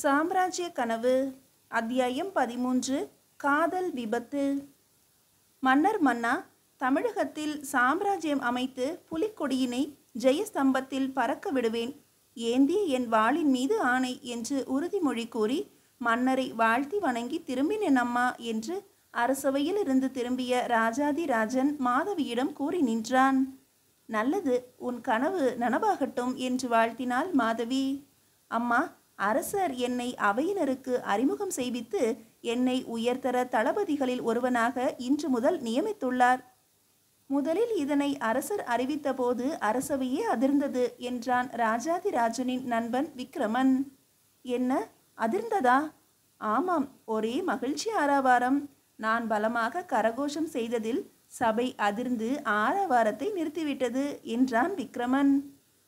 சாம்ராஜ்ய கனவு அத்தியாயம் 13 காதல் விபத்து. மன்னர் மன்னா, தமிழகத்தில் சாம்ராஜ்யம் அமைத்து புலிக்கொடியினை ஜெயஸ்தம்பத்தில் பறக்க விடுவேன், ஏந்திய என் வாளின் மீது ஆணை என்று உறுதிமொழி கூறி மன்னரை வாழ்த்தி வணங்கி திரும்பினேன் அம்மா என்று அரசவையில் இருந்து திரும்பிய ராஜாதிராஜன் மாதவியிடம் கூறி நின்றான். நல்லது, உன் கனவு நனவாகட்டும் என்று வாழ்த்தினாள் மாதவி. அம்மா, அரசர் என்னை அவையினருக்கு அறிமுகம் செய்வித்து என்னை உயர்தர தளபதிகளில் ஒருவனாக இன்று முதல் நியமித்துள்ளார். முதலில் இதனை அரசர் அறிவித்த போது அரசவையே அதிர்ந்தது என்றான் ராஜாதிராஜனின் நண்பன் விக்ரமன். என்ன, அதிர்ந்ததா? ஆமாம், ஒரே மகிழ்ச்சி ஆரவாரம். நான் பலமாக கரகோஷம் செய்ததில் சபை அதிர்ந்து ஆரவாரத்தை நிறுத்திவிட்டது என்றான் விக்ரமன்.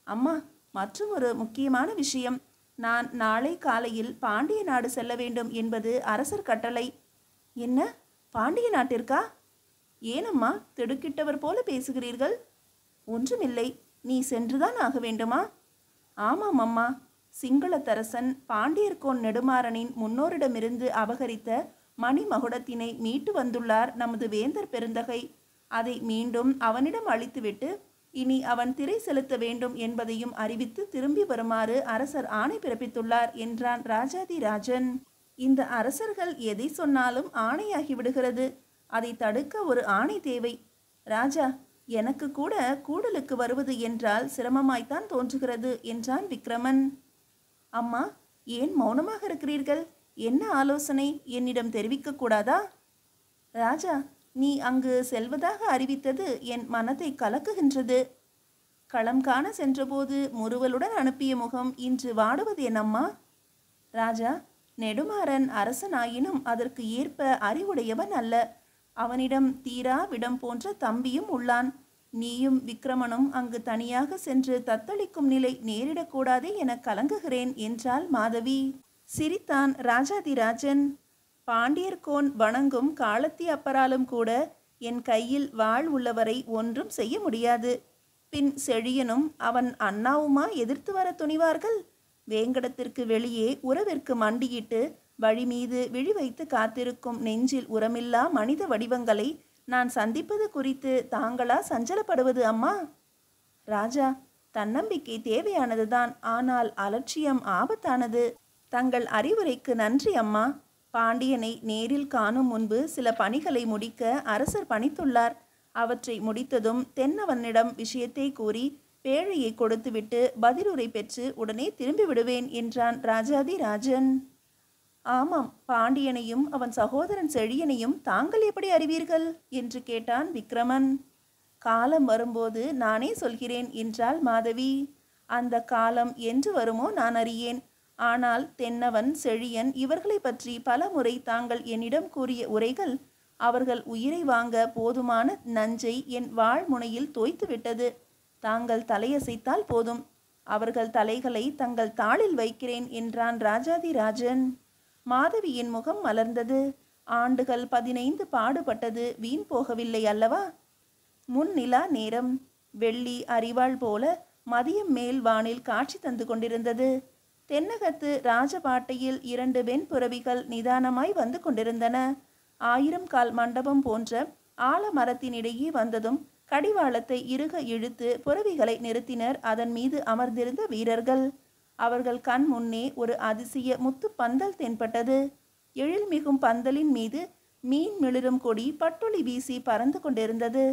அம்மா, மற்றும் ஒரு முக்கியமான விஷயம். நான் நாளை காலையில் பாண்டிய நாடு செல்ல வேண்டும் என்பது அரசர் கட்டளை. என்ன, பாண்டிய நாட்டிற்கா? ஏனம்மா திடுக்கிட்டவர் போல பேசுகிறீர்கள்? ஒன்றுமில்லை, நீ சென்றுதான் ஆக வேண்டுமா? ஆமாம் அம்மா, சிங்களத்தரசன் பாண்டியர்கோன் நெடுமாறனின் முன்னோரிடமிருந்து அபகரித்த மணிமகுடத்தினை மீட்டு வந்துள்ளார் நமது வேந்தர் பெருந்தகை. அதை மீண்டும் அவனிடம் அளித்துவிட்டு இனி அவன் திரை செலுத்த வேண்டும் என்பதையும் அறிவித்து திரும்பி வருமாறு அரசர் ஆணை பிறப்பித்துள்ளார் என்றான் ராஜாதிராஜன். இந்த அரசர்கள் எதை சொன்னாலும் ஆணையாகி விடுகிறது. அதை தடுக்க ஒரு ஆணை தேவை. ராஜா, எனக்கு கூட கூடலுக்கு வருவது என்றால் சிரமமாய்த்தான் தோன்றுகிறது என்றான் விக்ரமன். அம்மா, ஏன் மௌனமாக இருக்கிறீர்கள்? என்ன ஆலோசனை, என்னிடம் தெரிவிக்க கூடாதா? ராஜா, நீ அங்கு செல்வதாக அறிவித்தது என் மனதை கலக்குகின்றது. களம் காண சென்றபோது முறுவலுடன் அனுப்பிய முகம் இன்று வாடுவது என்னம்மா? ராஜா, நெடுமாறன் அரசனாயினும் அதற்கு ஏற்ப அறிவுடையவன் அல்ல. அவனிடம் தீரா விடம் போன்ற தம்பியும் உள்ளான். நீயும் விக்ரமனும் அங்கு தனியாக சென்று தத்தளிக்கும் நிலை நேரிடக்கூடாதே என கலங்குகிறேன் என்றாள் மாதவி. சிரித்தான் ராஜாதிராஜன். பாண்டியர்கோன் வணங்கும் காலத்தி அப்பராலும் கூட என் கையில் வாழ் உள்ளவரை ஒன்றும் செய்ய முடியாது. பின் செழியனும் அவன் அண்ணாவுமா எதிர்த்து வர துணிவார்கள்? வேங்கடத்திற்கு வெளியே உறவிற்கு மண்டியிட்டு வழி மீது விழி வைத்து காத்திருக்கும் நெஞ்சில் உரமில்லா மனித வடிவங்களை நான் சந்திப்பது குறித்து தாங்களா சஞ்சலப்படுவது அம்மா? ராஜா, தன்னம்பிக்கை தேவையானதுதான், ஆனால் அலட்சியம் ஆபத்தானது. தங்கள் அறிவுரைக்கு நன்றி அம்மா. பாண்டியனை நேரில் காணும் முன்பு சில பணிகளை முடிக்க அரசர் பணித்துள்ளார். அவற்றை முடித்ததும் தென்னவனிடம் விஷயத்தை கூறி பேழையை கொடுத்துவிட்டு பதிலுரை பெற்று உடனே திரும்பி விடுவேன் என்றான் ராஜாதிராஜன். ஆமாம், பாண்டியனையும் அவன் சகோதரன் செழியனையும் தாங்கள் எப்படி அறிவீர்கள் என்று கேட்டான் விக்ரமன். காலம் வரும்போது நானே சொல்கிறேன் என்றாள் மாதவி. அந்த காலம் என்று வருமோ நான் அறியேன். ஆனால் தென்னவன், செழியன் இவர்களை பற்றி பல முறை தாங்கள் என்னிடம் கூறிய உரைகள் அவர்கள் உயிரை வாங்க போதுமான நஞ்சை என் வாழ்முனையில் தோய்த்து விட்டது. தாங்கள் தலையசைத்தால் போதும், அவர்கள் தலைகளை தங்கள் தாளில் வைக்கிறேன் என்றான் ராஜாதிராஜன். மாதவியின் முகம் மலர்ந்தது. ஆண்டுகள் 15 பாடுபட்டது வீண் போகவில்லை அல்லவா? முன்னிலா நேரம். வெள்ளி அரிவாள் போல மதியம் மேல் வானில் காட்சி தந்து கொண்டிருந்தது. தென்னகத்து ராஜபாட்டையில் 2 வெண்புறவிகள் நிதானமாய் வந்து கொண்டிருந்தன. 1000 கால் மண்டபம் போன்ற ஆலமரத்தினிடையே வந்ததும் கடிவாளத்தை இறுக இழுத்து புறவிகளை நிறுத்தினர் அதன் மீது அமர்ந்திருந்த வீரர்கள். அவர்கள் கண் முன்னே ஒரு அதிசய முத்து பந்தல் தென்பட்டது. எழில்மிகும் பந்தலின் மீது மீன் மிளிரும் கொடி பட்டொளி வீசி பறந்து கொண்டிருந்தது.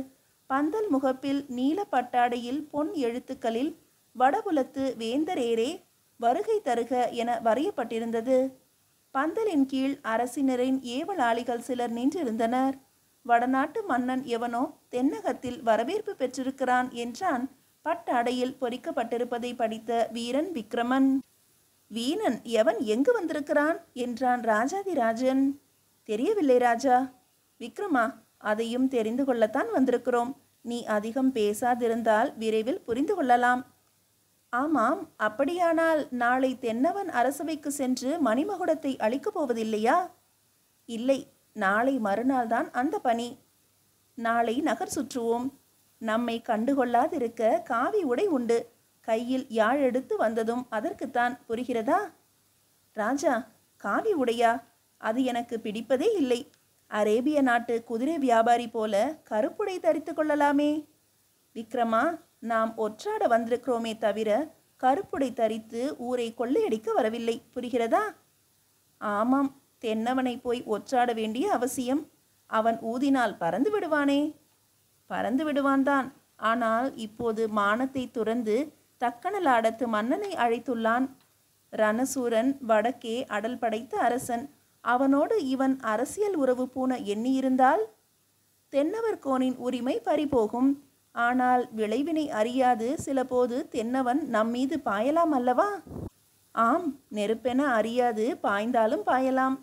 பந்தல் முகப்பில் நீல பட்டாடையில் பொன் எழுத்துக்களில் வடபுலத்து வேந்தரேரே வருகை தருக என வரையப்பட்டிருந்தது. பந்தலின் கீழ் அரசினரின் ஏவலாளிகள் சிலர் நின்றிருந்தனர். வடநாட்டு மன்னன் எவனோ தென்னகத்தில் வரவேற்பு பெற்றிருக்கிறான் என்றான் பட்டாடையில் பொறிக்கப்பட்டிருப்பதை படித்த வீரன் விக்ரமன். வீணன் எவன் எங்கு வந்திருக்கிறான் என்றான் ராஜாதிராஜன். தெரியவில்லை ராஜா. விக்ரமா, அதையும் தெரிந்து கொள்ளத்தான் வந்திருக்கிறோம். நீ அதிகம் பேசாதிருந்தால் விரைவில் புரிந்து கொள்ளலாம். ஆமாம், அப்படியானால் நாளை தென்னவன் அரசவைக்கு சென்று மணிமகுடத்தை அளிக்கப் போவதில்லையா? இல்லை, நாளை மறுநாள் தான் அந்த பணி. நாளை நகர் சுற்றுவோம். நம்மை கண்டுகொள்ளாதிருக்க காவி உடை உண்டு. கையில் யாழ் எடுத்து வந்ததும் அதற்குத்தான், புரிகிறதா? ராஜா, காவி உடையா? அது எனக்கு பிடிப்பதே இல்லை. அரேபிய நாட்டு குதிரை வியாபாரி போல கருப்புடை தரித்து கொள்ளலாமே. விக்ரமா, நாம் ஒற்றாட வந்திருக்கிறோமே தவிர கருப்புடை தரித்து ஊரை கொள்ளையடிக்க வரவில்லை, புரிகிறதா? ஆமாம், தென்னவனை போய் ஒற்றாட வேண்டிய அவசியம். அவன் ஊதினால் பறந்து விடுவானே. பறந்து விடுவான்தான். ஆனால் இப்போது மானத்தை துறந்து தக்கனலாடத்து மன்னனை அழைத்துள்ளான். ரணசூரன் வடக்கே அடல் படைத்த அரசன். அவனோடு இவன் அரசியல் உறவு பூண எண்ணியிருந்தால் தென்னவர்கோனின் உரிமை பறிபோகும். ஆனால் விளைவினை அறியாது சிலபோது தென்னவன் நம்மீது பாயலாம் அல்லவா? ஆம், நெருப்பென அறியாது பாய்ந்தாலும் பாயலாம்.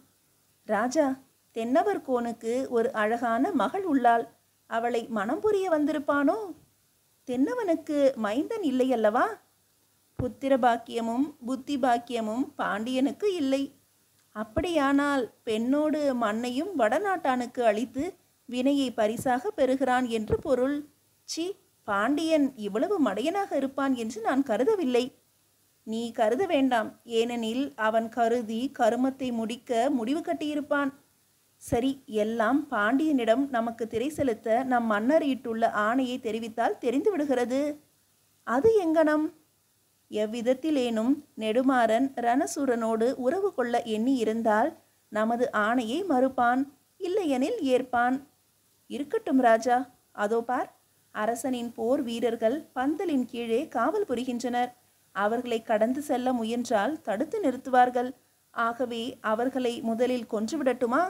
ராஜா, தென்னவர்கோனுக்கு ஒரு அழகான மகள் உள்ளாள். அவளை மனம் புரிய வந்திருப்பானோ? தென்னவனுக்கு மைந்தன் இல்லையல்லவா? புத்திர பாக்கியமும் புத்தி பாக்கியமும் பாண்டியனுக்கு இல்லை. அப்படியானால் பெண்ணோடு மண்ணையும் வடநாட்டானுக்கு அளித்து வினையை பரிசாக பெறுகிறான் என்று பொருள். சி, பாண்டியன் இவ்வளவு மடையனாக இருப்பான் என்று நான் கருதவில்லை. நீ கருத வேண்டாம். ஏனெனில் அவன் கருதி கருமத்தை முடிக்க முடிவு கட்டியிருப்பான். சரி, எல்லாம் பாண்டியனிடம் நமக்கு திரை செலுத்த நம் மன்னர் இட்டுள்ள ஆணையை தெரிவித்தால் தெரிந்து விடுகிறது. அது எங்கனம்? எவ்விதத்திலேனும் நெடுமாறன் ரணசூரனோடு உறவு கொள்ள எண்ணி இருந்தால் நமது ஆணையை மறுப்பான், இல்லையெனில் ஏற்பான். இருக்கட்டும் ராஜா, அதோ பார், அரசனின் போர் வீரர்கள் பந்தலின் கீழே காவல் புரிகின்றனர். அவர்களை கடந்து செல்ல முயன்றால் தடுத்து நிறுத்துவார்கள். ஆகவே அவர்களை முதலில் கொன்றுவிடட்டுமா?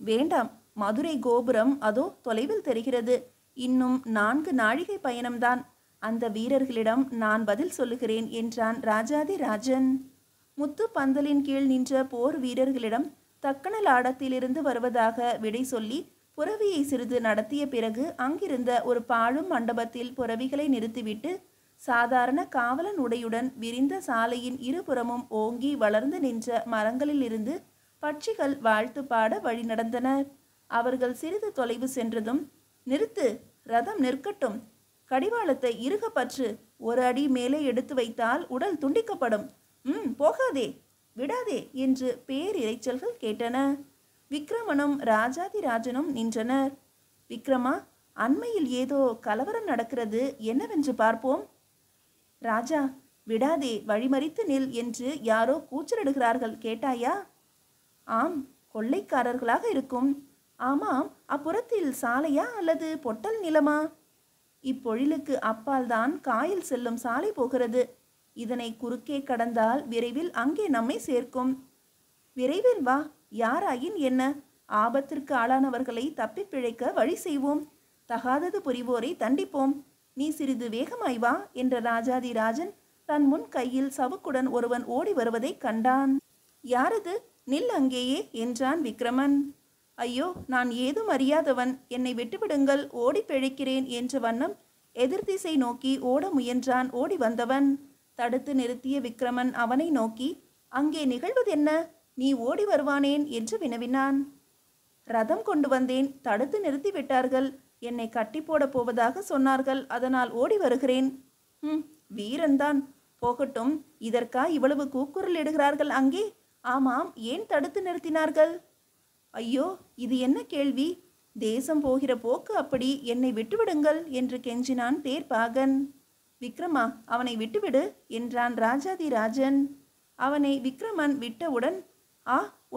வேண்டாம், மதுரை கோபுரம் அதோ தொலைவில் தெரிகிறது. இன்னும் 4 நாழிகை பயணம்தான். அந்த வீரர்களிடம் நான் பதில் சொல்லுகிறேன் என்றான் ராஜாதி ராஜன். முத்து பந்தலின் கீழ் நின்ற போர் வீரர்களிடம் தக்கனலாடத்திலிருந்து வருவதாக விடை சொல்லி புரவியை சிறிது நடத்திய பிறகு அங்கிருந்த ஒரு பாழும் மண்டபத்தில் புரவிகளை நிறுத்திவிட்டு சாதாரண காவலன் உடையுடன் விரிந்த சாலையின் இருபுறமும் ஓங்கி வளர்ந்து நின்ற மரங்களில் இருந்து பட்சிகள் வாழ்த்து பாட வழி நடந்தனர். அவர்கள் சிறிது தொலைவு சென்றதும், நிறுத்து, ரதம் நிற்கட்டும், கடிவாளத்தை இறுக பற்று, 1 அடி மேலே எடுத்து வைத்தால் உடல் துண்டிக்கப்படும், போகாதே, விடாதே என்று பேரிரைச்சல்கள் கேட்டன. விக்ரமனும் ராஜாதிராஜனும் நின்றனர். விக்ரமா, அண்மையில் ஏதோ கலவரம் நடக்கிறது, என்னவென்று பார்ப்போம். ராஜா, விடாதே, வழிமறித்து நில் என்று யாரோ கூச்சலிடுகிறார்கள், கேட்டாயா? ஆம், கொள்ளைக்காரர்களாக இருக்கும். ஆமாம், அப்புறத்தில் சாலையா அல்லது பொட்டல் நிலமா? இப்பொழிலுக்கு அப்பால் தான் காயில் செல்லும் சாலை போகிறது. இதனை குறுக்கே கடந்தால் விரைவில் அங்கே நம்மை சேர்க்கும். விரைவில் வா, யாராயின் என்ன? ஆபத்திற்கு ஆளானவர்களை தப்பி பிழைக்க வழி செய்வோம். தகாதது புரிவோரை தண்டிப்போம். நீ சிறிது வேகமாய் வா என்ற ராஜாதிராஜன் தன் முன் கையில் சவுக்குடன் ஒருவன் ஓடி வருவதை கண்டான். யாரது? நில் அங்கேயே என்றான் விக்ரமன். ஐயோ, நான் ஏதும் அறியாதவன், என்னை விட்டுவிடுங்கள், ஓடி பிழைக்கிறேன் என்ற வண்ணம் எதிர்திசை நோக்கி ஓட முயன்றான் ஓடி வந்தவன். தடுத்து நிறுத்திய விக்ரமன் அவனை நோக்கி, அங்கே நிகழ்வதென்ன? நீ ஓடி வருவானேன் என்று வினவினான். ரதம் கொண்டு வந்தேன், தடுத்து நிறுத்தி விட்டார்கள். என்னை கட்டி போட போவதாக சொன்னார்கள், அதனால் ஓடி வருகிறேன். வீரன்தான், போகட்டும். இதற்கா இவ்வளவு கூக்குரல் இடுகிறார்கள் அங்கே? ஆமாம், ஏன் தடுத்து நிறுத்தினார்கள்? ஐயோ, இது என்ன கேள்வி? தேசம் போகிற போக்கு அப்படி, என்னை விட்டுவிடுங்கள் என்று கெஞ்சினான் தேர்ப்பாகன். விக்ரமா, அவனை விட்டுவிடு என்றான் ராஜாதிராஜன். அவனை விக்ரமன் விட்டவுடன்,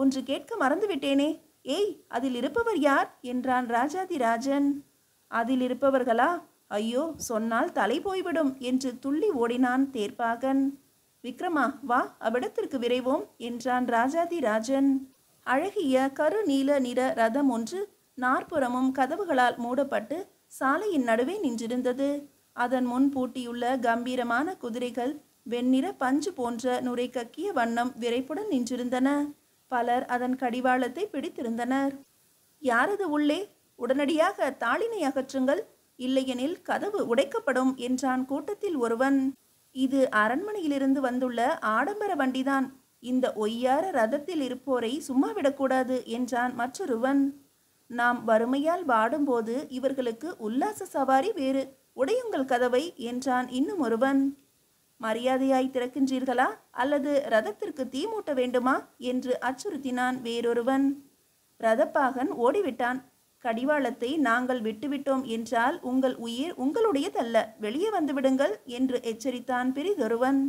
ஒன்று கேட்க மறந்துவிட்டேனே. ஏய், அதில் இருப்பவர் யார் என்றான் ராஜாதிராஜன். அதில் இருப்பவர்களா? ஐயோ, சொன்னால் தலை போய்விடும் என்று துள்ளி ஓடினான் தேர்ப்பாகன். விக்ரமா, வா, அவ்விடத்திற்கு விரைவோம் என்றான் ராஜாதிராஜன். அழகிய கரு நீல நிற ரதம் ஒன்று நாற்புறமும் கதவுகளால் மூடப்பட்டு சாலையின் நடுவே நின்றிருந்தது. அதன் முன் பூட்டியுள்ள கம்பீரமான குதிரைகள் வெண்ணிற பஞ்சு போன்ற நுரை கக்கிய வண்ணம் விரைப்புடன் நின்றிருந்தன. பலர் அதன் கடிவாளத்தை பிடித்திருந்தனர். யாரது உள்ளே? உடனடியாக தாளினை அகற்றுங்கள், இல்லையெனில் கதவு உடைக்கப்படும் என்றான் கூட்டத்தில் ஒருவன். இது அரண்மனையிலிருந்து வந்துள்ள ஆடம்பர வண்டிதான். இந்த ஒய்யார ரதத்தில் இருப்போரை சும்மா விடக்கூடாது என்றான் மற்றொருவன். நாம் வறுமையால் வாடும்போது இவர்களுக்கு உல்லாச சவாரி வேறு, உடையுங்கள் கதவை என்றான் இன்னும் ஒருவன். மரியாதையாய் திறக்கின்றீர்களா அல்லது ரதத்திற்கு தீ மூட்ட வேண்டுமா என்று அச்சுறுத்தினான் வேறொருவன். ரதப்பாகன் ஓடிவிட்டான். கடிவாளத்தை நாங்கள் விட்டுவிட்டோம் என்றால் உங்கள் உயிர் உங்களுடையதல்ல, வெளியே வந்துவிடுங்கள் என்று எச்சரித்தான் பிறிதொருவன்.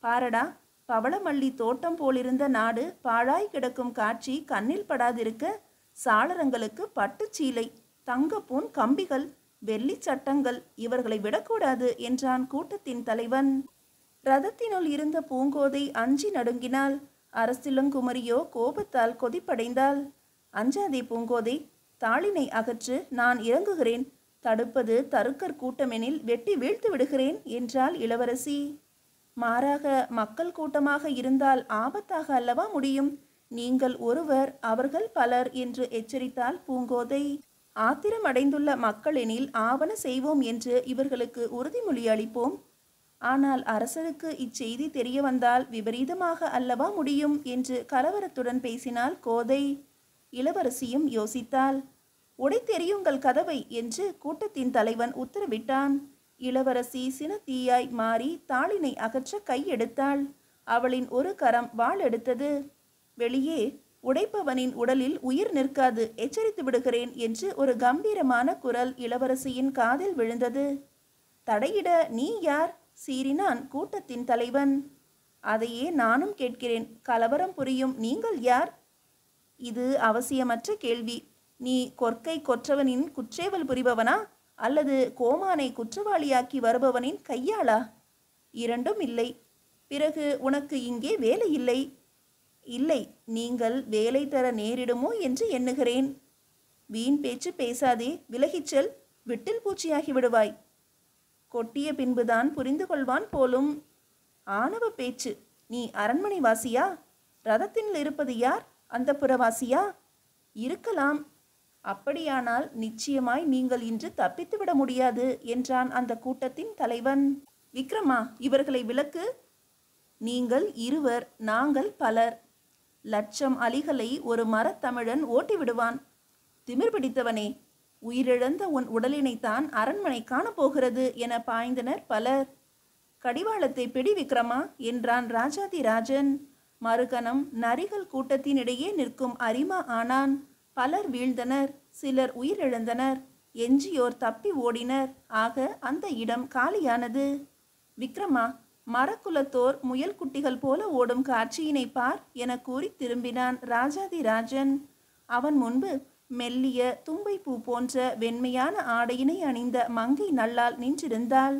பாரடா, பவளமல்லி தோட்டம் போலிருந்த நாடு பாழாய் கிடக்கும் காட்சி கண்ணில் படாதிருக்க சாளரங்களுக்கு பட்டுச்சீலை, தங்கப்பூன் கம்பிகள், வெள்ளி சட்டங்கள், இவர்களை விடக்கூடாது என்றான் கூட்டத்தின் தலைவன். ரதத்தினுள் இருந்த பூங்கோதை அஞ்சி நடுங்கினாள். அரசிலங்குமரியோ கோபத்தால் கொதிப்படைந்தாள். அஞ்சாதே பூங்கோதை, தாளினை அகற்று, நான் இறங்குகிறேன். தடுப்பது தருக்கர் கூட்டமெனில் வெட்டி வீழ்த்து விடுகிறேன் என்றாள் இளவரசி. மாறாக மக்கள் கூட்டமாக இருந்தால் ஆபத்தாக அல்லவா முடியும்? நீங்கள் ஒருவர், அவர்கள் பலர் என்று எச்சரித்தாள் பூங்கோதை. ஆத்திரம் அடைந்துள்ள மக்களெனில் ஆவன செய்வோம் என்று இவர்களுக்கு உறுதிமொழி அளிப்போம். ஆனால் அரசருக்கு இச்செய்தி தெரிய வந்தால் விபரீதமாக அல்லவா முடியும் என்று கலவரத்துடன் பேசினாள் கோதை. இளவரசியும் யோசித்தாள். உடைத்தெறியுங்கள் கதவை என்று கூட்டத்தின் தலைவன் உத்தரவிட்டான். இளவரசி சினத்தீயாய் மாறி தாளினை அகற்ற கையெடுத்தாள். அவளின் ஒரு கரம் வாள் எடுத்தது. வெளியே, உடைப்பவனின் உடலில் உயிர் நிற்காது, எச்சரித்து விடுகிறேன் என்று ஒரு கம்பீரமான குரல் இளவரசியின் காதில் விழுந்தது. தடையிட நீ யார்? சீறினான் கூட்டத்தின் தலைவன். அதையே நானும் கேட்கிறேன். கலவரம் புரியும் நீங்கள் யார்? இது அவசியமற்ற கேள்வி. நீ கொற்கை கொற்றவனின் குற்றேவல் புரிபவனா அல்லது கோமானை குற்றவாளியாக்கி வருபவனின் கையாளா? இரண்டும் இல்லை. பிறகு உனக்கு இங்கே வேலை இல்லை. இல்லை, நீங்கள் வேலை தர நேரிடுமோ என்று எண்ணுகிறேன். வீண் பேச்சு பேசாதே, விலகிச்செல், விட்டில் பூச்சியாகி விடுவாய். கொட்டிய பின்புதான் புரிந்து கொள்வான் போலும். ஆணவ பேச்சு. நீ அரண்மனை வாசியா? ரதத்தில் இருப்பது யார்? அந்த புறவாசியா? இருக்கலாம். அப்படியானால் நிச்சயமாய் நீங்கள் இன்று தப்பித்துவிட முடியாது என்றான் அந்த கூட்டத்தின் தலைவன். விக்ரமா, இவர்களை விலக்கு. நீங்கள் இருவர், நாங்கள் பலர். லட்சம் அலிகளை ஒரு மரத்தமிழன் ஓட்டி விடுவான். திமிர் பிடித்தவனே, உயிரிழந்த உன் உடலினைத்தான் அரண்மனை காணப்போகிறது என பாய்ந்தனர் பலர். கடிவாளத்தை பிடி விக்ரமா என்றான் ராஜாதிராஜன். மறுகணம் நரிகள் கூட்டத்தினிடையே நிற்கும் அரிமா ஆனான். பலர் வீழ்ந்தனர், சிலர் உயிரிழந்தனர், எஞ்சியோர் தப்பி ஓடினர். ஆக அந்த இடம் காலியானது. விக்ரமா, மரக்குலத்தோர் முயல் குட்டிகள் போல ஓடும் காட்சியினை பார் என கூறி திரும்பினான் ராஜாதிராஜன். அவன் முன்பு மெல்லிய தும்பை பூ போன்ற வெண்மையான ஆடையினை அணிந்த மங்கை நல்லால் நின்றிருந்தாள்.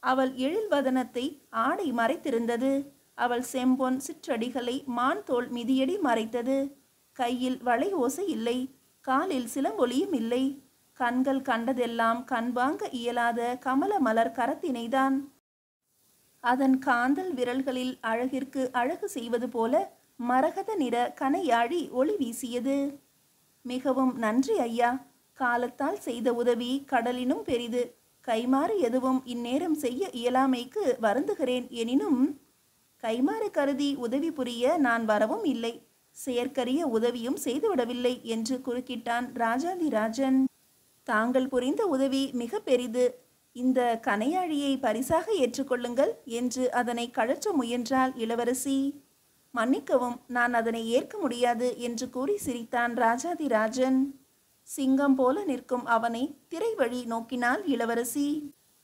அவள் எழில்வதனத்தை ஆடை மறைத்திருந்தது. அவள் செம்பொன் சிற்றடிகளை மான் தோல் மிதியடி மறைத்தது. கையில் வளை ஓசை இல்லை, காலில் சிலம்பொலியும் இல்லை. கண்கள் கண்டதெல்லாம் கண்வாங்க இயலாத கமல மலர் கரத்தினைதான். அதன் காந்தல் விரல்களில் அழகிற்கு அழகு செய்வது போல மரகத நிற கனையாழி ஒளி வீசியது. மிகவும் நன்றி ஐயா. காலத்தால் செய்த உதவி கடலினும் பெரிது. கைமாறு எதுவும் இந்நேரம் செய்ய இயலாமைக்கு வருந்துகிறேன். எனினும் கைமாறு கருதி உதவி புரிய நான் வரவும் இல்லை, செயற்கரிய உதவியும் செய்துவிடவில்லை என்று குறுக்கிட்டான் ராஜாதிராஜன். தாங்கள் புரிந்த உதவி மிக பெரிது. இந்த கனையாழியை பரிசாக ஏற்றுக்கொள்ளுங்கள் என்று அதனை கழற்ற முயன்றாள் இளவரசி. மன்னிக்கவும், நான் அதனை ஏற்க முடியாது என்று கூறி சிரித்தான் ராஜாதிராஜன். சிங்கம் போல நிற்கும் அவனை திரை வழி நோக்கினாள் இளவரசி.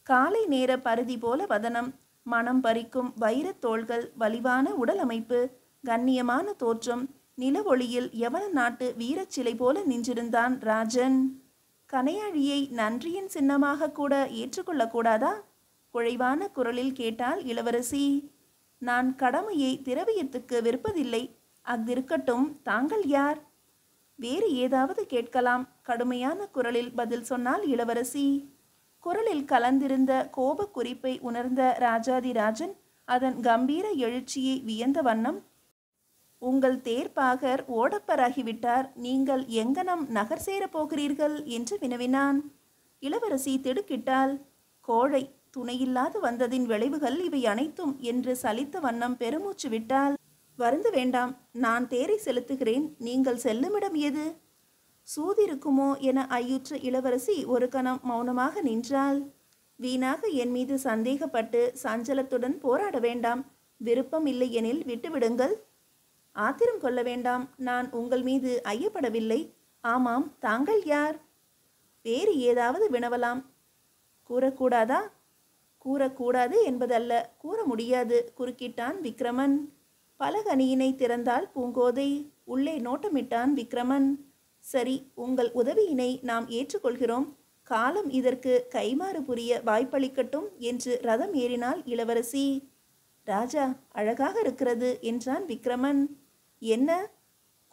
காலை நேர பருதி போல வதனம், மனம் பறிக்கும் வைரத் தோள்கள், வலிவான உடல் அமைப்பு, கண்ணியமான தோற்றம். நில ஒளியில் யவன நாட்டு வீரச்சிலை போல நின்றிருந்தான் ராஜன். கனையாழியை நன்றியின் சின்னமாக கூட ஏற்றுக்கொள்ளக்கூடாதா? குழைவான குரலில் கேட்டாள் இளவரசி. நான் கடமையை திரவியத்துக்கு விற்பதில்லை. அஃதிருக்கட்டும், தாங்கள் யார்? வேறு ஏதாவது கேட்கலாம். கடுமையான குரலில் பதில் சொன்னாள் இளவரசி. குரலில் கலந்திருந்த கோப குறிப்பை உணர்ந்த ராஜாதிராஜன் அதன் கம்பீர எழுச்சியை வியந்த வண்ணம், உங்கள் தேர்ப்பாகர் ஓடப்பராகிவிட்டார். நீங்கள் எங்கனம் நகர் சேரப் போகிறீர்கள் என்று வினவினான். இளவரசி திடுக்கிட்டாள். கோழை, துணையில்லாது வந்ததின் விளைவுகள் இவை அனைத்தும் என்று சலித்த வண்ணம் பெருமூச்சு விட்டாள். வருந்து வேண்டாம், நான் தேரை செலுத்துகிறேன். நீங்கள் செல்லுமிடம் எது? சூதிருக்குமோ என ஐயுற்ற இளவரசி ஒரு கணம் மௌனமாக நின்றாள். வீணாக என் மீது சந்தேகப்பட்டு சஞ்சலத்துடன் போராட வேண்டாம். விருப்பம் இல்லை எனில் விட்டுவிடுங்கள். ஆத்திரம் கொள்ள வேண்டாம். நான் உங்கள் மீது ஐயப்படவில்லை. ஆமாம், தாங்கள் யார்? வேறு ஏதாவது வினவலாம். கூறக்கூடாதா? கூறக்கூடாது என்பதல்ல, கூற முடியாது, குறுக்கிட்டான் விக்ரமன். பலகணியினை திறந்தாள் பூங்கோதை. உள்ளே நோட்டமிட்டான் விக்ரமன். சரி, உங்கள் உதவியினை நாம் ஏற்றுக்கொள்கிறோம். காலம் இதற்கு கைமாறு புரிய வாய்ப்பளிக்கட்டும் என்று ரதம் ஏறினாள் இளவரசி. ராஜா, அழகாக இருக்கிறது என்றான் விக்ரமன். என்ன?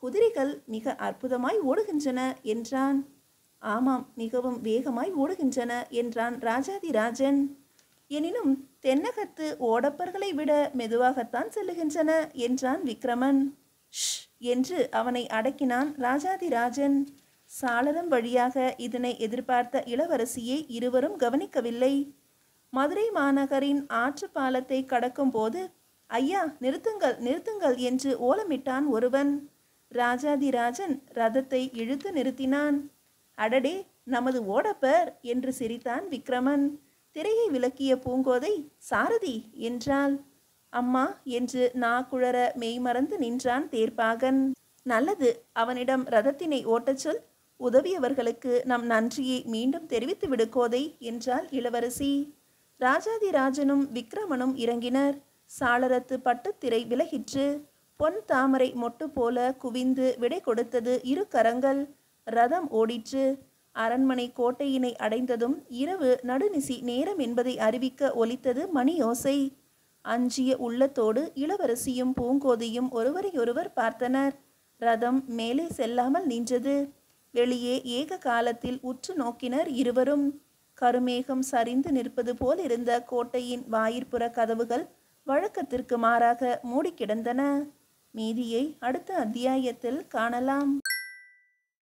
குதிரைகள் மிக அற்புதமாய் ஓடுகின்றன என்றான். ஆமாம், மிகவும் வேகமாய் ஓடுகின்றன என்றான் ராஜாதிராஜன். எனினும் தென்னகத்து ஓடப்பர்களை விட மெதுவாகத்தான் செல்லுகின்றன என்றான் விக்ரமன். ஷ் என்று அவனை அடக்கினான் ராஜாதிராஜன். சாளரம் வழியாக இதனை எதிர்பார்த்த இளவரசியை இருவரும் கவனிக்கவில்லை. மதுரை மாநகரின் ஆற்று பாலத்தை கடக்கும் போது, ஐயா, நிறுத்துங்கள் நிறுத்துங்கள் என்று ஓலமிட்டான் ஒருவன். ராஜாதிராஜன் ரதத்தை இழுத்து நிறுத்தினான். அடடே, நமது ஓடப்பர் என்று சிரித்தான் விக்ரமன். திரையை விலக்கிய பூங்கோதை சாரதி என்றாள். அம்மா என்று நாக்குழற மெய்மறந்து நின்றான் தேர்ப்பாகன். நல்லது, அவனிடம் ரதத்தினை ஓட்டச் சொல். உதவியவர்களுக்கு நம் நன்றியை மீண்டும் தெரிவித்து விடு கோதை என்றாள் இளவரசி. ராஜாதிராஜனும் விக்ரமனும் இறங்கினர். சாளரத்து பட்டுத்திரை விலகிற்று. பொன் தாமரை மொட்டு போல குவிந்து விடை கொடுத்தது இரு கரங்கள். ரதம் ஓடிற்று. அரண்மனை கோட்டையினை அடைந்ததும் இரவு நடுநிசி நேரம் என்பதை அறிவிக்க ஒலித்தது மணியோசை. அஞ்சிய உள்ளத்தோடு இளவரசியும் பூங்கோதையும் ஒருவரையொருவர் பார்த்தனர். ரதம் மேலே செல்லாமல் நின்றது. வெளியே ஏக காலத்தில் உற்று நோக்கினர் இருவரும். கருமேகம் சரிந்து நிற்பது போல் இருந்த கோட்டையின் வாயிற்புற கதவுகள் வழக்கத்திற்கு மாறாக மூடி கிடந்தன. மீதியை அடுத்த அத்தியாயத்தில் காணலாம்.